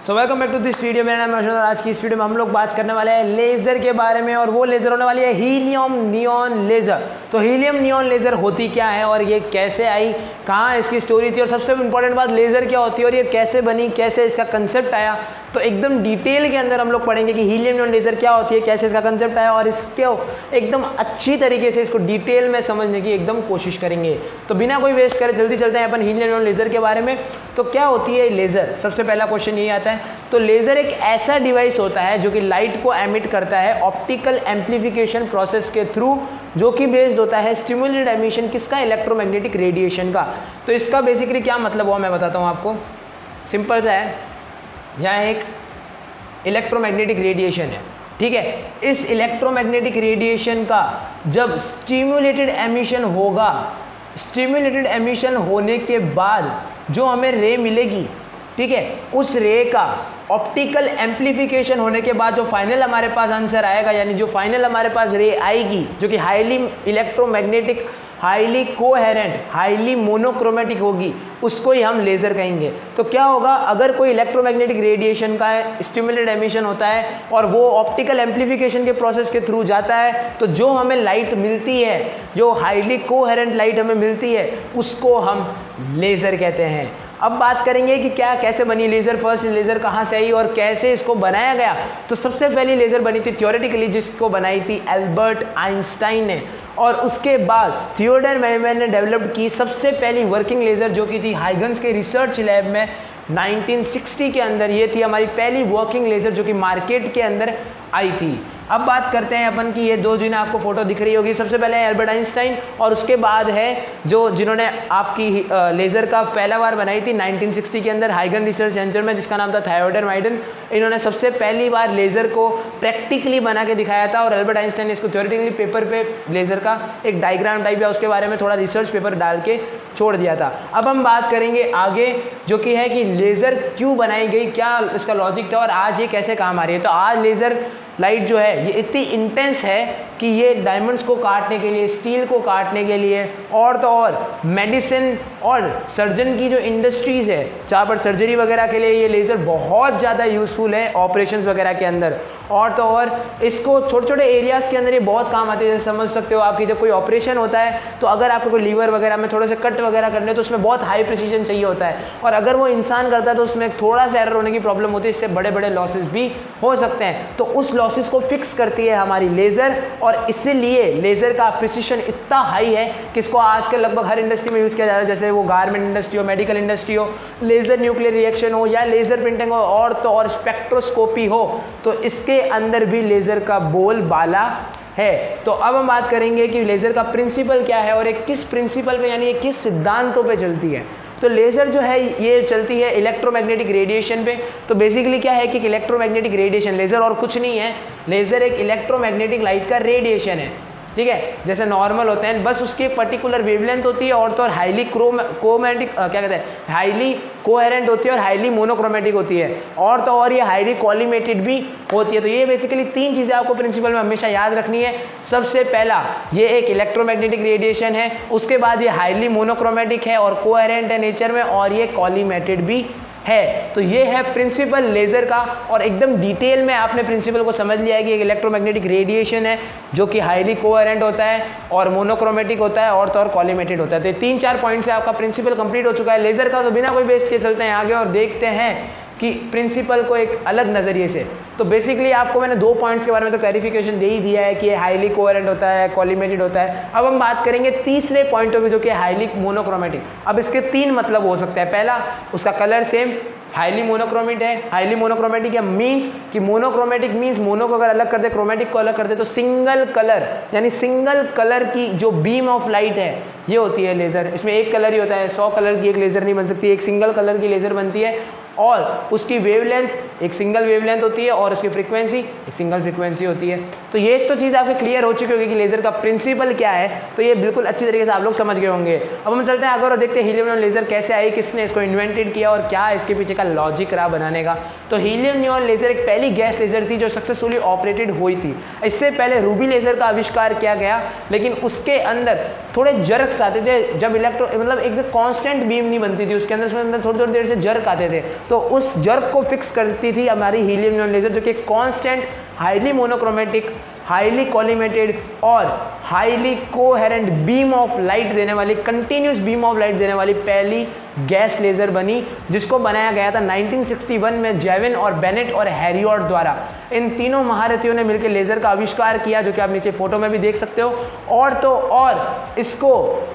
So welcome back to this video. मेरा नाम है अर्शद और आज की इस वीडियो में हम लोग बात करने वाले हैं लेज़र के बारे में, और वो लेज़र होने वाली है हीलियम नियॉन लेज़र। तो हीलियम नियॉन लेज़र होती क्या है और ये कैसे आई, कहाँ इसकी स्टोरी थी, और सबसे इंपॉर्टेंट बात लेज़र क्या होती है और ये कैसे बनी, कैसे इसका कंसेप्ट आया। तो एकदम डिटेल के अंदर हम लोग पढ़ेंगे कि हीलियम नियॉन लेज़र क्या होती है, कैसे इसका कंसेप्ट आया, और इसके एकदम अच्छी तरीके से इसको डिटेल में समझने की एकदम कोशिश करेंगे। तो बिना कोई वेस्ट करे जल्दी चलते हैं अपन हीलियम नियॉन लेज़र के बारे में। तो क्या होती है लेज़र, सबसे पहला क्वेश्चन यही आता है। तो लेज़र एक ऐसा डिवाइस होता है जो कि लाइट को एमिट करता है ऑप्टिकल एम्प्लीफिकेशन प्रोसेस के थ्रू, जो कि बेस्ड होता है स्टिमुलेटेड एमिशन किसका, इलेक्ट्रोमैग्नेटिक रेडिएशन का। तो इसका बेसिकली क्या मतलब हुआ मैं बताता हूँ आपको। सिंपल सा है, यहाँ एक इलेक्ट्रोमैग्नेटिक रेडिएशन है, ठीक है। इस इलेक्ट्रोमैग्नेटिक रेडिएशन का जब स्टिमुलेटेड एमिशन होगा, स्टिमुलेटेड एमिशन होने के बाद जो हमें रे मिलेगी, ठीक है, उस रे का ऑप्टिकल एम्प्लीफिकेशन होने के बाद जो फाइनल हमारे पास आंसर आएगा, यानी जो फाइनल हमारे पास रे आएगी जो कि highly electromagnetic, highly coherent, highly monochromatic होगी, उसको ही हम लेज़र कहेंगे। तो क्या होगा, अगर कोई इलेक्ट्रोमैग्नेटिक रेडिएशन का स्टिमुलेटेड एमिशन होता है और वो ऑप्टिकल एम्प्लीफिकेशन के प्रोसेस के थ्रू जाता है, तो जो हमें लाइट मिलती है, जो हाईली कोहेरेंट लाइट हमें मिलती है, उसको हम लेज़र कहते हैं। अब बात करेंगे कि क्या कैसे बनी लेज़र, फर्स्ट लेज़र कहाँ से आई और कैसे इसको बनाया गया। तो सबसे पहली लेज़र बनी थी थियोरेटिकली, जिसको बनाई थी एल्बर्ट आइंस्टाइन ने, और उसके बाद थियोडर मैमैन ने डेवलप की सबसे पहली वर्किंग लेज़र जो कि थी हाइगन्स के रिसर्च लैब में 1960 के अंदर। ये थी हमारी पहली वर्किंग लेज़र जो कि मार्केट के अंदर आई थी। अब बात करते हैं अपन की ये दो जिन्हें आपको फोटो दिख रही होगी, सबसे पहले है एल्बर्ट आइंस्टाइन और उसके बाद है जिन्होंने आपकी लेज़र का पहला बार बनाई थी 1960 के अंदर हाइगन रिसर्च सेंटर में, जिसका नाम था थियोडर मैमैन। इन्होंने सबसे पहली बार लेज़र को प्रैक्टिकली बना के दिखाया था, और एल्बर्ट आइंस्टाइन ने इसको थ्योरेटिकली पेपर पे लेज़र का एक डायग्राम टाइप या उसके बारे में थोड़ा रिसर्च पेपर डाल के छोड़ दिया था। अब हम बात करेंगे आगे, जो कि है कि लेज़र क्यों बनाई गई, क्या इसका लॉजिक था और आज ये कैसे काम आ रही है। तो आज लेज़र लाइट जो है ये इतनी इंटेंस है कि ये डायमंड्स को काटने के लिए, स्टील को काटने के लिए, और तो और मेडिसिन और सर्जन की जो इंडस्ट्रीज़ है, जहाँ पर सर्जरी वगैरह के लिए ये लेज़र बहुत ज़्यादा यूज़फुल है ऑपरेशंस वगैरह के अंदर। और तो और इसको छोटे छोटे एरियाज़ के अंदर ये बहुत काम आते हैं। जैसे समझ सकते हो आपकी जब कोई ऑपरेशन होता है तो अगर आपको कोई लीवर वगैरह में थोड़े से कट वगैरह करने, तो उसमें बहुत हाई प्रिसीजन चाहिए होता है, और अगर वो इंसान करता है तो उसमें थोड़ा सा एरर होने की प्रॉब्लम होती है, इससे बड़े बड़े लॉसेस भी हो सकते हैं। तो उस लॉसेस को फिक्स करती है हमारी लेज़र, और इसीलिए लेज़र का प्रिसीजन इतना हाई है कि इसको आजकल लगभग हर इंडस्ट्री में यूज़ किया जा रहा है। जैसे वो गारमेंट इंडस्ट्री हो, मेडिकल इंडस्ट्री हो, लेज़र न्यूक्लियर रिएक्शन हो, या लेज़र प्रिंटिंग हो, और तो और स्पेक्ट्रोस्कोपी हो, तो इसके अंदर भी लेज़र का बोलबाला है। तो अब हम बात करेंगे कि लेज़र का प्रिंसिपल क्या है और एक किस प्रिंसिपल पे, यानी किस सिद्धांतों पे चलती है। तो लेज़र जो है ये चलती है इलेक्ट्रोमैग्नेटिक रेडिएशन पे। तो बेसिकली क्या है कि इलेक्ट्रोमैग्नेटिक रेडिएशन, लेज़र और कुछ नहीं है, लेज़र एक इलेक्ट्रोमैग्नेटिक लाइट का रेडिएशन है, ठीक है। जैसे नॉर्मल होते हैं, बस उसकी एक पर्टिकुलर वेवलेंथ होती है, और तो और हाईली क्रोमैटिक क्या कहते हैं, हाईली कोहेरेंट होती है और हाईली मोनोक्रोमेटिक होती है, और तो और ये हाईली कॉलीमेटेड भी होती है। तो ये बेसिकली तीन चीज़ें आपको प्रिंसिपल में हमेशा याद रखनी है। सबसे पहला ये एक इलेक्ट्रोमैग्नेटिक रेडिएशन है, उसके बाद ये हाईली मोनोक्रोमेटिक है और कोहेरेंट है नेचर में, और ये कॉलीमेटेड भी है। तो ये है प्रिंसिपल लेज़र का, और एकदम डिटेल में आपने प्रिंसिपल को समझ लिया है कि एक इलेक्ट्रोमैग्नेटिक रेडिएशन है जो कि हाईली कोहेरेंट होता है और मोनोक्रोमेटिक होता है और तो और कॉलीमेटेड होता है। तो ये 3-4 पॉइंट से आपका प्रिंसिपल कंप्लीट हो चुका है लेज़र का। तो बिना कोई बेस के चलते हैं आगे और देखते हैं कि प्रिंसिपल को एक अलग नज़रिए से। तो बेसिकली आपको मैंने 2 पॉइंट्स के बारे में तो क्लैरिफिकेशन दे ही दिया है कि ये हाईली कोहेरेंट होता है, कॉलीमेटेड होता है। अब हम बात करेंगे तीसरे पॉइंट ऑफ व्यू जो कि हाईली मोनोक्रोमेटिक। अब इसके 3 मतलब हो सकते हैं। पहला, उसका कलर सेम, हाईली मोनोक्रोमेटिक है। हाईली मोनोक्रोमेटिक या मीन्स कि मोनोक्रोमेटिक मीन्स मोनो को अगर अलग कर दे, क्रोमेटिक को अलग कर दे, तो सिंगल कलर, यानी सिंगल कलर की जो बीम ऑफ लाइट है ये होती है लेज़र। इसमें एक कलर ही होता है, 100 कलर की एक लेज़र नहीं बन सकती, एक सिंगल कलर की लेज़र बनती है, और उसकी वेवलेंथ एक सिंगल वेवलेंथ होती है, और उसकी फ्रीक्वेंसी एक सिंगल फ्रीक्वेंसी होती है। तो ये तो चीज़ आपकी क्लियर हो चुकी होगी कि लेज़र का प्रिंसिपल क्या है। तो ये बिल्कुल अच्छी तरीके से आप लोग समझ गए होंगे। अब हम चलते हैं आगे और देखते हैं हीलियम नियॉन लेज़र कैसे आई, किसने इसको इन्वेंटेड किया और क्या इसके पीछे का लॉजिक रहा बनाने का। तो हीलियम नियॉन लेज़र एक पहली गैस लेज़र थी जो सक्सेसफुली ऑपरेटेड हुई थी। इससे पहले रूबी लेज़र का आविष्कार किया गया, लेकिन उसके अंदर थोड़े जर्क्स आते थे। जब मतलब एक कांस्टेंट बीम नहीं बनती थी उसके अंदर, उसमें अंदर थोड़ी थोड़ी देर से जर्क आते थे, तो उस जर्क को फिक्स करती थी हमारी हीलियम नियॉन लेज़र, जो कि कॉन्स्टेंट, हाईली मोनोक्रोमेटिक, हाईली कॉलीमेटेड और highly coherent beam of light देने वाली, कंटिन्यूस बीम ऑफ लाइट देने वाली पहली गैस लेज़र बनी, जिसको बनाया गया था 1961 में जेविन और बेनेट और हैरियट द्वारा। इन तीनों महारथियों ने मिलकर लेज़र का आविष्कार किया, जो कि आप नीचे फोटो में भी देख सकते हो। और तो और इसको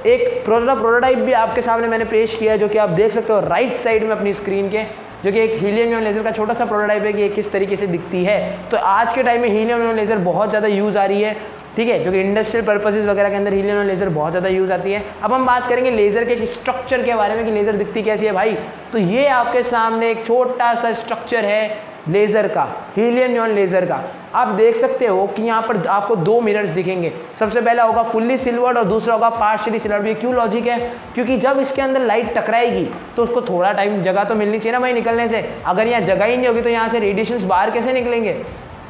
एक प्रोटोटाइप भी आपके सामने मैंने पेश किया है, जो कि आप देख सकते हो राइट साइड में अपनी स्क्रीन के, जो कि एक हीलियम नियॉन लेज़र का छोटा सा प्रोटोटाइप है कि ये किस तरीके से दिखती है। तो आज के टाइम में हीलियम नियॉन लेज़र बहुत ज़्यादा यूज़ आ रही है, ठीक है, जो कि इंडस्ट्रियल पर्पसेस वगैरह के अंदर हीलियम नियॉन लेज़र बहुत ज़्यादा यूज़ आती है। अब हम बात करेंगे लेज़र के स्ट्रक्चर के बारे में कि लेज़र दिखती कैसी है भाई। तो ये आपके सामने एक छोटा सा स्ट्रक्चर है लेज़र का, हीलियम नियॉन लेज़र का। आप देख सकते हो कि यहाँ पर आपको दो मिरर्स दिखेंगे। सबसे पहला होगा फुल्ली सिल्वर्ड और दूसरा होगा पार्शियली सिल्वर्ड। ये क्यों लॉजिक है? क्योंकि जब इसके अंदर लाइट टकराएगी तो उसको थोड़ा टाइम, जगह तो मिलनी चाहिए ना भाई निकलने से। अगर यहाँ जगह ही नहीं होगी तो यहाँ से रेडिएशंस बाहर कैसे निकलेंगे,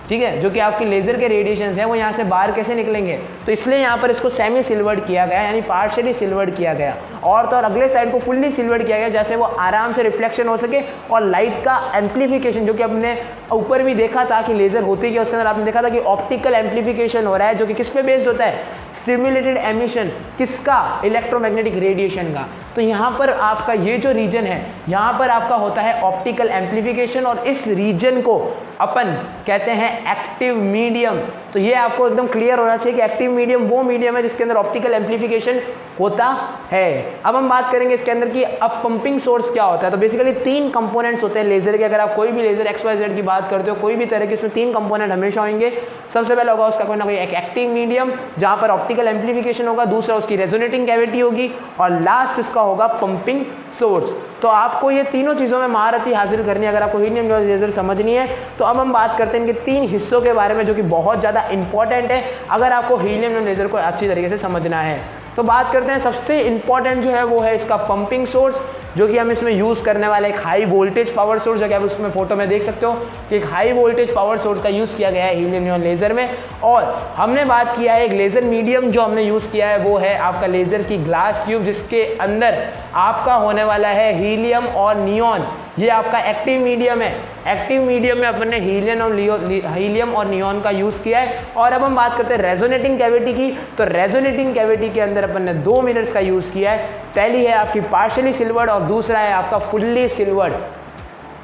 ठीक है, जो कि आपकी लेज़र के रेडिएशंस हैं वो यहाँ से बाहर कैसे निकलेंगे। तो इसलिए यहाँ पर इसको सेमी सिल्वर्ड किया गया, यानी पार्शियली सिल्वर्ड किया गया। और तो और अगले साइड को फुल्ली सिल्वर्ड किया गया, जैसे वो आराम से रिफ्लेक्शन हो सके और लाइट का एम्प्लीफिकेशन, जो कि आपने ऊपर भी देखा था कि लेज़र होती क्या, उसके अंदर आपने देखा था कि ऑप्टिकल एम्प्लीफिकेशन हो रहा है, जो कि किस पे बेस्ड होता है, स्टिमुलेटेड एमिशन, किसका, इलेक्ट्रोमैग्नेटिक रेडिएशन का। तो यहाँ पर आपका ये जो रीजन है, यहाँ पर आपका होता है ऑप्टिकल एम्प्लीफिकेशन, और इस रीजन को अपन कहते हैं एक्टिव मीडियम। तो ये आपको एकदम क्लियर होना चाहिए कि एक्टिव मीडियम वो मीडियम है जिसके अंदर ऑप्टिकल एम्प्लीफिकेशन होता है। अब हम बात करेंगे इसके अंदर की अब पंपिंग सोर्स क्या होता है। तो बेसिकली तीन कंपोनेंट्स होते हैं लेज़र के। अगर आप कोई भी लेज़र XYZ की बात करते हो, कोई भी तरह की, उसमें तीन कंपोनेंट हमेशा होंगे। सबसे पहला होगा उसका कोई ना कोई एक एक्टिव मीडियम, जहाँ पर ऑप्टिकल एम्प्लीफिकेशन होगा, दूसरा उसकी रेजोनेटिंग कैविटी होगी, और लास्ट इसका होगा पंपिंग सोर्स। तो आपको ये तीनों चीज़ों में महारती हासिल करनी है अगर आपको हीलियम नियॉन लेज़र समझनी है। तो अब हम बात करते हैं इनके तीन हिस्सों के बारे में, जो कि बहुत ज़्यादा इंपॉर्टेंट है अगर आपको हीलियम नियॉन लेज़र को अच्छी तरीके से समझना है। तो बात करते हैं, सबसे इंपॉर्टेंट जो है वो है इसका पंपिंग सोर्स, जो कि हम इसमें यूज़ करने वाले एक हाई वोल्टेज पावर सोर्स, जो कि आप उसमें फोटो में देख सकते हो कि एक हाई वोल्टेज पावर सोर्स का यूज़ किया गया है हीलियम नियॉन लेज़र में। और हमने बात किया है एक लेज़र मीडियम जो हमने यूज़ किया है वो है आपका लेज़र की ग्लास ट्यूब, जिसके अंदर आपका होने वाला है हीलियम और नियॉन। ये आपका एक्टिव मीडियम है। एक्टिव मीडियम में अपन ने हीलियम और नियॉन का यूज़ किया है। और अब हम बात करते हैं रेजोनेटिंग कैविटी की। तो रेजोनेटिंग कैविटी के अंदर अपन ने दो मिरर्स का यूज़ किया है। पहली है आपकी पार्शियली सिल्वर्ड और दूसरा है आपका फुल्ली सिल्वर्ड।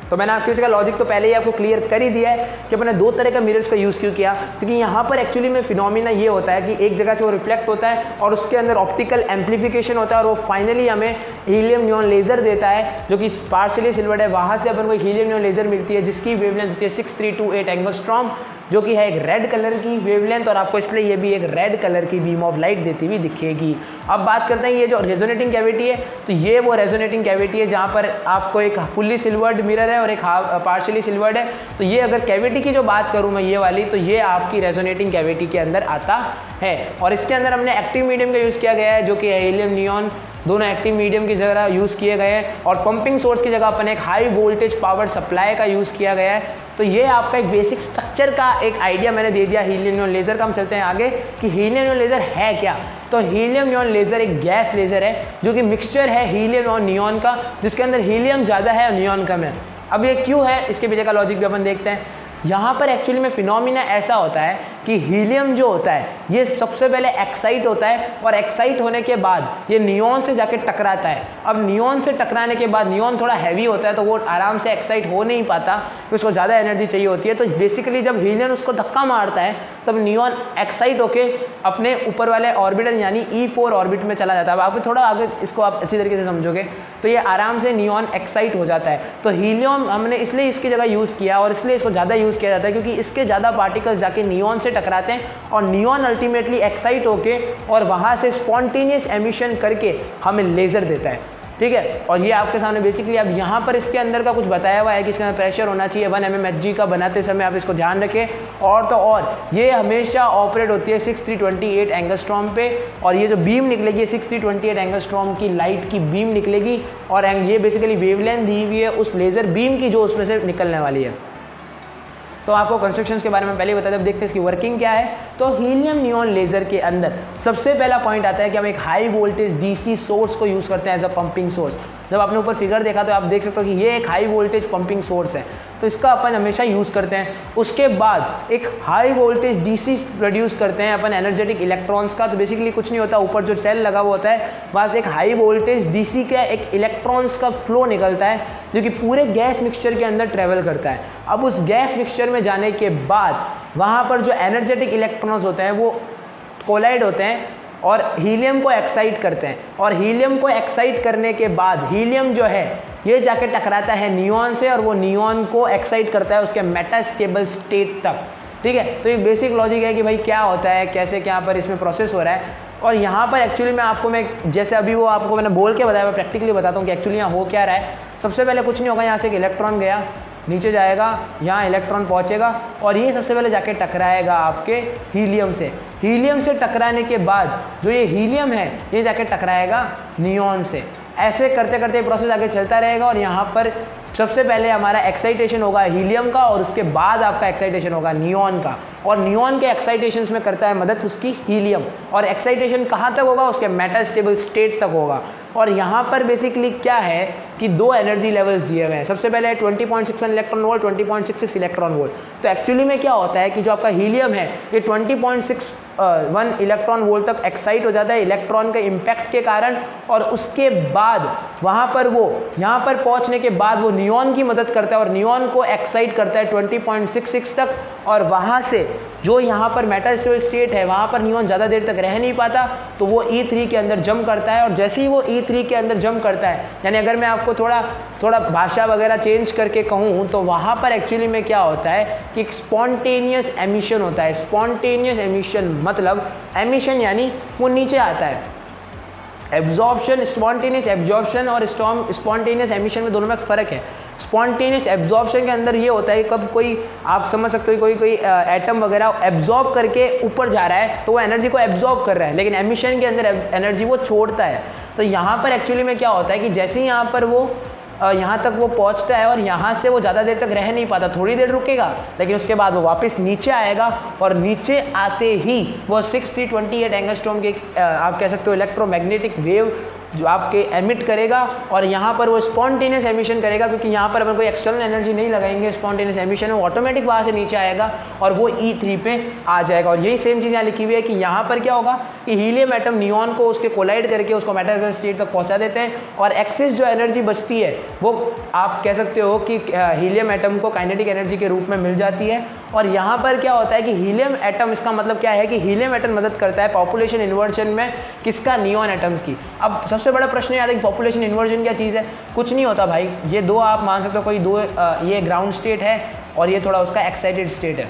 तो मैंने आपकी इसका लॉजिक तो पहले ही आपको क्लियर कर ही दिया है कि अपने दो तरह का मिरर्स का यूज़ क्यों किया, क्योंकि यहाँ पर एक्चुअली में फिनोमिना ये होता है कि एक जगह से वो रिफ्लेक्ट होता है और उसके अंदर ऑप्टिकल एम्प्लीफिकेशन होता है और वो फाइनली हमें हीलियम नियॉन लेज़र देता है, जो कि पार्शियली सिल्वर्ड है। वहाँ से अपन को हीलियम नियॉन लेज़र मिलती है जिसकी वेवलेंथ होती है 6328 एंगस्ट्रॉम, जो कि है एक रेड कलर की वेवलेंथ, और आपको इसलिए ये भी एक रेड कलर की बीम ऑफ लाइट देती हुई दिखेगी। अब बात करते हैं ये जो रेजोनेटिंग कैविटी है, तो ये वो रेजोनेटिंग कैविटी है जहाँ पर आपको एक फुल्ली सिल्वर्ड मिरर है और एक पार्शियली सिल्वर्ड है। तो ये अगर कैविटी की जो बात करूँ मैं ये वाली, तो ये आपकी रेजोनेटिंग कैविटी के अंदर आता है। और इसके अंदर हमने एक्टिव मीडियम का यूज़ किया गया है, जो कि हीलियम नियॉन, दोनों एक्टिव मीडियम की जगह यूज़ किए गए हैं। और पंपिंग सोर्स की जगह अपन एक हाई वोल्टेज पावर सप्लाई का यूज़ किया गया है। तो ये आपका एक बेसिक स्ट्रक्चर का एक आइडिया मैंने दे दिया हीलियम नियॉन लेज़र का। हम चलते हैं आगे कि हीलियम नियॉन लेज़र है क्या। तो हीलियम नियॉन लेज़र एक गैस लेज़र है जो कि मिक्सचर है हीलियम और नियॉन का, जिसके अंदर हीलियम ज़्यादा है और नियॉन कम है। अब ये क्यों है, इसके पीछे का लॉजिक भी अपन देखते हैं। यहाँ पर एक्चुअली में फिनोमिना ऐसा होता है कि हीलियम जो होता है ये सबसे पहले एक्साइट होता है, और एक्साइट होने के बाद ये नियॉन से जाके टकराता है। अब नियॉन से टकराने के बाद नियॉन थोड़ा हैवी होता है तो वो आराम से एक्साइट हो नहीं पाता, तो उसको ज़्यादा एनर्जी चाहिए होती है। तो बेसिकली जब हीलियम उसको धक्का मारता है तब नियॉन एक्साइट होके अपने ऊपर वाले ऑर्बिटल यानी E4 ऑर्बिट में चला जाता है। अब आप थोड़ा आगे इसको आप अच्छी तरीके से समझोगे तो ये आराम से नियॉन एक्साइट हो जाता है। तो हीलियम हमने इसलिए इसकी जगह यूज़ किया और इसलिए इसको ज़्यादा यूज़ किया जाता है क्योंकि इसके ज़्यादा पार्टिकल्स जाके नियॉन से टकराते हैं और नियॉन अल्टीमेटली एक्साइट होके और वहाँ से स्पॉन्टेनियस एमिशन करके हमें लेज़र देता है। ठीक है, और ये आपके सामने बेसिकली अब यहाँ पर इसके अंदर का कुछ बताया हुआ है कि इसके अंदर प्रेशर होना चाहिए 1 mmHg का बनाते समय, आप इसको ध्यान रखें। और तो और ये हमेशा ऑपरेट होती है 6328 एंगस्ट्रॉम पे, और ये जो बीम निकलेगी 6328 एंगस्ट्रॉम की लाइट की बीम निकलेगी, और ये बेसिकली वेवलेंथ दी हुई है उस लेज़र बीम की जो उसमें से निकलने वाली है। तो आपको कंस्ट्रक्शंस के बारे में पहले ही बताया, अब देखते हैं इसकी वर्किंग क्या है। तो हीलियम नियॉन लेज़र के अंदर सबसे पहला पॉइंट आता है कि हम एक हाई वोल्टेज डीसी सोर्स को यूज़ करते हैं एज अ पंपिंग सोर्स। जब आपने ऊपर फिगर देखा तो आप देख सकते हो कि ये एक हाई वोल्टेज पंपिंग सोर्स है, तो इसका अपन हमेशा यूज़ करते हैं। उसके बाद एक हाई वोल्टेज डीसी प्रोड्यूस करते हैं अपन एनर्जेटिक इलेक्ट्रॉन्स का। तो बेसिकली कुछ नहीं होता, ऊपर जो सेल लगा हुआ होता है वहाँ से एक हाई वोल्टेज डीसी का एक इलेक्ट्रॉन्स का फ्लो निकलता है जो कि पूरे गैस मिक्सचर के अंदर ट्रेवल करता है। अब उस गैस मिक्सचर में जाने के बाद वहाँ पर जो एनर्जेटिक इलेक्ट्रॉन्स होते हैं वो कोलाइड होते हैं और हीलियम को एक्साइट करते हैं, और हीलियम को एक्साइट करने के बाद हीलियम जो है ये जाके टकराता है नियॉन से, और वो नियॉन को एक्साइट करता है उसके मेटास्टेबल स्टेट तक। ठीक है, तो एक बेसिक लॉजिक है कि भाई क्या होता है, कैसे क्या पर इसमें प्रोसेस हो रहा है। और यहाँ पर एक्चुअली मैं जैसे अभी वो आपको मैंने बोल के बताया, मैं प्रैक्टिकली बताता हूँ कि एक्चुअली यहाँ हो क्या रहा है। सबसे पहले कुछ नहीं होगा, यहाँ से एक इलेक्ट्रॉन गया, नीचे जाएगा, यहाँ इलेक्ट्रॉन पहुँचेगा और ये सबसे पहले जाके टकराएगा आपके हीलियम से। हीलियम से टकराने के बाद जो ये हीलियम है ये जाके टकराएगा नियॉन से। ऐसे करते करते प्रोसेस आगे चलता रहेगा और यहाँ पर सबसे पहले हमारा एक्साइटेशन होगा हीलियम का और उसके बाद आपका एक्साइटेशन होगा नियॉन का, और नियॉन के एक्साइटेशंस में करता है मदद उसकी हीलियम। और एक्साइटेशन कहाँ तक होगा, उसके मेटास्टेबल स्टेट तक होगा। और यहाँ पर बेसिकली क्या है कि दो एनर्जी लेवल्स दिए हुए हैं। सबसे पहले है 20.61 इलेक्ट्रॉन वोल्ट, 20.66 इलेक्ट्रॉन वोल्ट। तो एक्चुअली में क्या होता है कि जो आपका हीलियम है ये 20.61 इलेक्ट्रॉन वोल्ट तक एक्साइट हो जाता है इलेक्ट्रॉन के इम्पैक्ट के कारण, और उसके बाद वहाँ पर वो यहाँ पर पहुँचने के बाद वो नियॉन की मदद करता है और नियॉन को एक्साइट करता है 20.66 तक। और वहाँ से जो यहाँ पर मेटास्टेबल स्टेट है वहाँ पर नियॉन ज़्यादा देर तक रह नहीं पाता, तो वो E3 के अंदर जंप करता है। और जैसे ही वो E3 के अंदर जंप करता है, यानी अगर मैं आपको थोड़ा भाषा वगैरह चेंज करके कहूँ तो वहाँ पर एक्चुअली में क्या होता है कि एक स्पॉन्टेनियस एमिशन होता है। स्पॉन्टेनियस एमिशन मतलब एमिशन यानी वो नीचे आता है। एब्जॉर्प्शन, स्पॉन्टेनियस एब्जॉर्प्शन और स्पॉन्टेनियस एमिशन में दोनों में फ़र्क है। स्पॉन्टेनियस एब्जॉर्प्शन के अंदर ये होता है कब कोई आप समझ सकते हो कोई एटम वगैरह एब्जॉर्ब करके ऊपर जा रहा है तो वो एनर्जी को एब्जॉर्ब कर रहा है, लेकिन एमिशन के अंदर एनर्जी वो छोड़ता है। तो यहाँ पर एक्चुअली में क्या होता है कि जैसे ही यहाँ पर वो यहाँ तक वो पहुँचता है और यहाँ से वो ज़्यादा देर तक रह नहीं पाता, थोड़ी देर रुकेगा, लेकिन उसके बाद वो वापस नीचे आएगा और नीचे आते ही वो 6328 एंगस्ट्रॉम के आप कह सकते हो इलेक्ट्रोमैग्नेटिक वेव जो आपके एमिट करेगा, और यहाँ पर वो स्पॉन्टेनियस एमिशन करेगा क्योंकि यहाँ पर अपन कोई एक्सटर्नल एनर्जी नहीं लगाएंगे। स्पॉन्टेनियस एमिशन है, वो ऑटोमेटिक वहाँ से नीचे आएगा और वो E3 पे आ जाएगा। और यही सेम चीज़ यहाँ लिखी हुई है कि यहाँ पर क्या होगा कि हीलियम एटम नियॉन को उसके कोलाइड करके उसको मेटास्टेबल स्टेट तक पहुँचा देते हैं, और एक्सिस जो एनर्जी बचती है वो आप कह सकते हो कि हीलियम एटम को काइनेटिक एनर्जी के रूप में मिल जाती है। और यहाँ पर क्या होता है कि हीलियम एटम, इसका मतलब क्या है कि हीलियम एटम मदद करता है पॉपुलेशन इन्वर्जन में किसका, नियॉन एटम्स की। अब सबसे बड़ा प्रश्न याद है कि पॉपुलेशन इन्वर्जन क्या चीज़ है। कुछ नहीं होता भाई, ये दो आप मान सकते हो कोई दो ये ग्राउंड स्टेट है और ये थोड़ा उसका एक्साइटेड स्टेट है।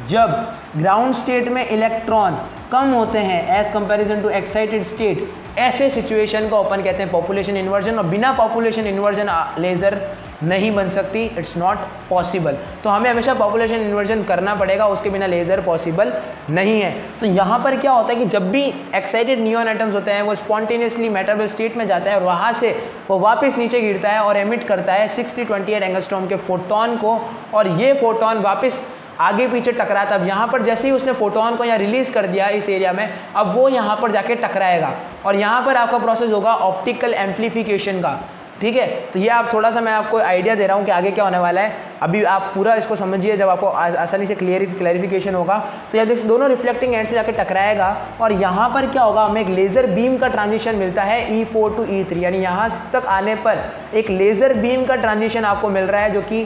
जब ग्राउंड स्टेट में इलेक्ट्रॉन कम होते हैं as comparison to excited state, ऐसे सिचुएशन को अपन कहते हैं पॉपुलेशन इन्वर्जन। और बिना पॉपुलेशन इन्वर्जन लेज़र नहीं बन सकती, इट्स नॉट पॉसिबल। तो हमें हमेशा पॉपुलेशन इन्वर्जन करना पड़ेगा, उसके बिना लेज़र पॉसिबल नहीं है। तो यहाँ पर क्या होता है कि जब भी एक्साइटेड नियॉन एटम्स होते हैं वो स्पॉन्टेनियसली मेटास्टेबल स्टेट में जाता है और वहाँ से वो वापस नीचे गिरता है और एमिट करता है 6028 एंगस्ट्रॉम के फोटोन को, और ये फोटोन वापस आगे पीछे टकराता। अब यहाँ पर जैसे ही उसने फोटोन को यहाँ रिलीज़ कर दिया इस एरिया में, अब वो यहाँ पर जाके टकराएगा और यहाँ पर आपका प्रोसेस होगा ऑप्टिकल एम्प्लीफिकेशन का। ठीक है, तो ये आप थोड़ा सा मैं आपको आइडिया दे रहा हूँ कि आगे क्या होने वाला है। अभी आप पूरा इसको समझिए, जब आपको आसानी से क्लैरिफिकेशन होगा। तो यहाँ देखिए दोनों रिफ्लेक्टिंग एंड से जाकर टकराएगा और यहाँ पर क्या होगा, हमें एक लेज़र बीम का ट्रांजिशन मिलता है E4 टू E3, यानी यहाँ तक आने पर एक लेज़र बीम का ट्रांजिशन आपको मिल रहा है जो कि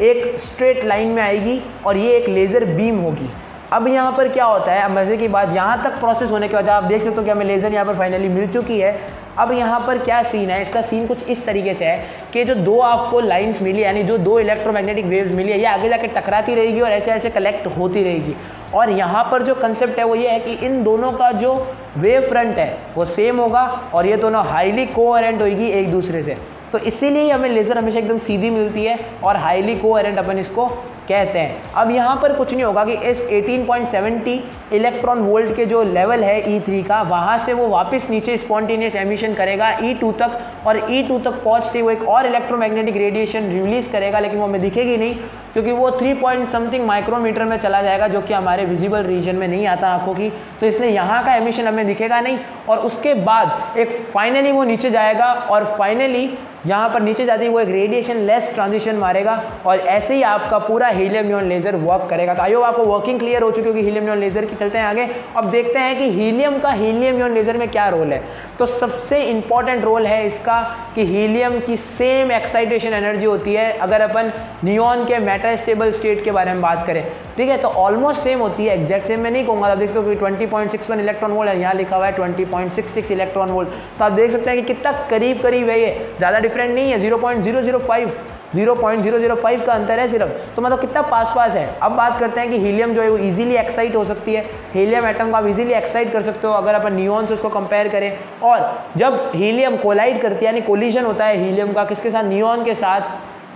एक स्ट्रेट लाइन में आएगी और ये एक लेज़र बीम होगी। अब यहाँ पर क्या होता है, अब मज़े की बात, यहाँ तक प्रोसेस होने के बाद आप देख सकते हो कि हमें लेज़र यहाँ पर फाइनली मिल चुकी है। अब यहाँ पर क्या सीन है, इसका सीन कुछ इस तरीके से है कि जो दो आपको लाइंस मिली, यानी जो दो इलेक्ट्रोमैग्नेटिक वेव्स मिली है, ये आगे जाके टकराती रहेगी और ऐसे ऐसे कलेक्ट होती रहेगी। और यहाँ पर जो कंसेप्ट है वो ये है कि इन दोनों का जो वेव फ्रंट है वो सेम होगा और ये दोनों हाईली कोहेरेंट होगी एक दूसरे से। तो इसीलिए हमें लेज़र हमेशा एकदम सीधी मिलती है और हाईली कोहेरेंट अपन इसको कहते हैं। अब यहाँ पर कुछ नहीं होगा कि इस 18.70 इलेक्ट्रॉन वोल्ट के जो लेवल है E3 का, वहाँ से वो वापस नीचे स्पॉन्टेनियस एमिशन करेगा E2 तक, और E2 तक पहुँचते वो एक और इलेक्ट्रोमैग्नेटिक रेडिएशन रिलीज़ करेगा, लेकिन वो हमें दिखेगी नहीं। क्योंकि वो 3 पॉइंट समथिंग माइक्रोमीटर में चला जाएगा, जो कि हमारे विजिबल रीजन में नहीं आता आंखों की, तो इसलिए यहाँ का एमिशन हमें दिखेगा नहीं। और उसके बाद एक फाइनली वो नीचे जाएगा और फाइनली यहाँ पर नीचे जाते ही वो एक रेडिएशन लेस ट्रांजिशन मारेगा और ऐसे ही आपका पूरा हीलियम नियॉन लेज़र वर्क करेगा। तो आई होप आपको वर्किंग क्लियर हो चुकी होगी हीलियम नियॉन लेज़र की। चलते हैं आगे, अब देखते हैं कि हीलियम का हीलियम नियॉन लेज़र में क्या रोल है। तो सबसे इंपॉर्टेंट रोल है इसका कि हीलियम की सेम एक्साइटेशन एनर्जी होती है अगर अपन नियॉन के मेटास्टेबल स्टेट के बारे में बात करें, ठीक है, तो ऑलमोस्ट सेम होती है, एग्जैक्ट सेम मैं नहीं कहूँगा। आप देख सकते हो कि 20.61 इलेक्ट्रॉन वोल्ट है, यहाँ लिखा हुआ है 20.66 इलेक्ट्रॉन वोल्ट, तो आप देख सकते हैं कि कितना करीब करीब है, ये ज़्यादा डिफरेंट नहीं है, 0.005 का अंतर है सिर्फ, तो मतलब कितना पास पास है। अब बात करते हैं कि हीलियम जो है वो इजीली एक्साइट हो सकती है, हीलियम एटम को आप इजीली एक्साइट कर सकते हो अगर अपन नियॉन से उसको कंपेयर करें। और जब हीलियम कोलाइड करती है, यानी कोलिजन होता है हीलियम का किसके साथ, नियॉन के साथ,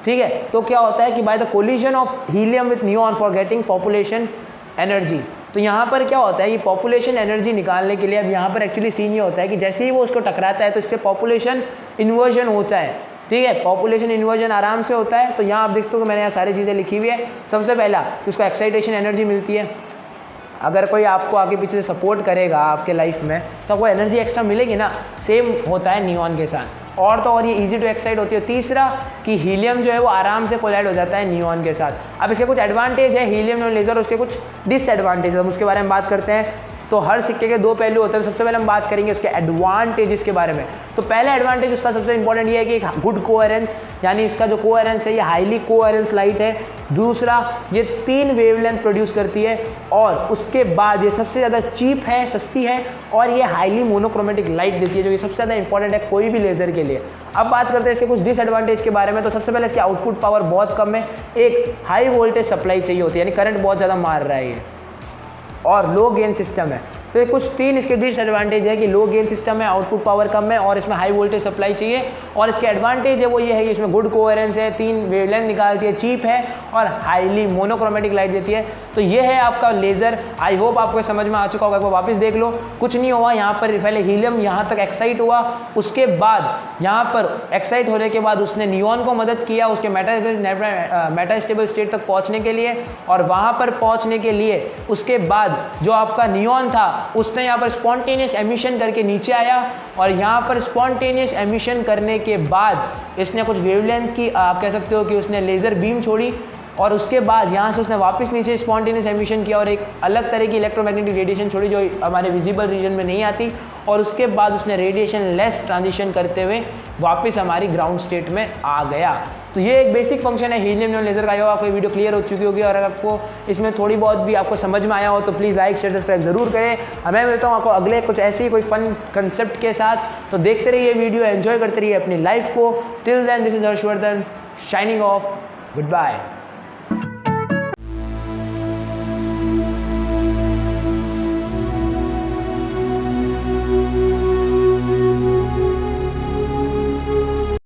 ठीक है, तो क्या होता है कि by the collision of helium with neon for getting population energy, तो यहाँ पर क्या होता है, ये पॉपुलेशन एनर्जी निकालने के लिए अब यहाँ पर एक्चुअली सीन ये होता है कि जैसे ही वो उसको टकराता है तो इससे पॉपुलेशन इन्वर्जन होता है, ठीक है, पॉपुलेशन इन्वर्जन आराम से होता है। तो यहाँ आप देखते हो कि मैंने यहाँ सारी चीज़ें लिखी हुई है। सबसे पहला कि उसको एक्साइटेशन एनर्जी मिलती है, अगर कोई आपको आगे पीछे से सपोर्ट करेगा आपके लाइफ में तो वो एनर्जी एक्स्ट्रा मिलेगी ना, सेम होता है नियॉन के साथ। और तो और ये इजी टू एक्साइट होती है। तीसरा कि हीलियम जो है वो आराम से कोलाइड हो जाता है नियॉन के साथ। अब इसके कुछ एडवांटेज है हीलियम नियॉन लेज़र, उसके कुछ डिसएडवांटेज, हम उसके बारे में बात करते हैं। तो हर सिक्के के दो पहलू होते हैं, सबसे पहले हम बात करेंगे उसके एडवांटेजेस के बारे में। तो पहला एडवांटेज उसका सबसे इंपॉर्टेंट ये है कि गुड कोहेरेंस, यानी इसका जो कोहेरेंस है ये हाईली कोहेरेंस लाइट है। दूसरा, ये 3 वेवलेंथ प्रोड्यूस करती है और उसके बाद ये सबसे ज़्यादा चीप है, सस्ती है और ये हाईली मोनोक्रोमेटिक लाइट देती है, जो ये सबसे ज़्यादा इंपॉर्टेंट है कोई भी लेज़र के लिए। अब बात करते हैं इसके कुछ डिसएडवांटेज के बारे में। तो सबसे पहले इसकी आउटपुट पावर बहुत कम है, एक हाई वोल्टेज सप्लाई चाहिए होती है, यानी करंट बहुत ज़्यादा मार रहा है ये, और लो गेन सिस्टम है। तो ये कुछ 3 इसके डिसएडवांटेज है कि लो गेन सिस्टम है, आउटपुट पावर कम है और इसमें हाई वोल्टेज सप्लाई चाहिए। और इसके एडवांटेज है वो ये है कि इसमें गुड कोहेरेंस है, 3 वेवलेंथ निकालती है, चीप है और हाईली मोनोक्रोमेटिक लाइट देती है। तो ये है आपका लेज़र। आई होप आपको समझ में आ चुका होगा। वापस देख लो, कुछ नहीं हुआ यहाँ पर, पहले हीलियम यहाँ तक एक्साइट हुआ, उसके बाद यहाँ पर एक्साइट होने के बाद उसने नियॉन को मदद किया उसके मेटास्टेबल स्टेट तक पहुँचने के लिए, और वहाँ पर पहुँचने के लिए उसके बाद जो आपका नियॉन था उसने यहाँ पर स्पॉन्टेनियस एमिशन करके नीचे आया, और यहाँ पर स्पॉन्टेनियस एमिशन करने के बाद इसने कुछ वेवलेंथ की, आप कह सकते हो कि उसने लेज़र बीम छोड़ी, और उसके बाद यहाँ से उसने वापस नीचे स्पॉन्टेनियस एमिशन किया और एक अलग तरह की इलेक्ट्रोमैग्नेटिक रेडिएशन छोड़ी जो हमारे विजिबल रीजन में नहीं आती, और उसके बाद उसने रेडिएशन लेस ट्रांजिशन करते हुए वापस हमारी ग्राउंड स्टेट में आ गया। तो ये एक बेसिक फंक्शन है हीलियम नियॉन लेज़र का। आपको वीडियो क्लियर हो चुकी होगी, और अगर आपको इसमें थोड़ी बहुत भी आपको समझ में आया हो तो प्लीज़ लाइक शेयर सब्सक्राइब जरूर करें। मैं मिलता हूँ आपको अगले कुछ ऐसे ही कोई फन कंसेप्ट के साथ। तो देखते रहिए वीडियो, एंजॉय करते रहिए अपनी लाइफ को। Till then, this is Harshvardhan shining off. Good bye.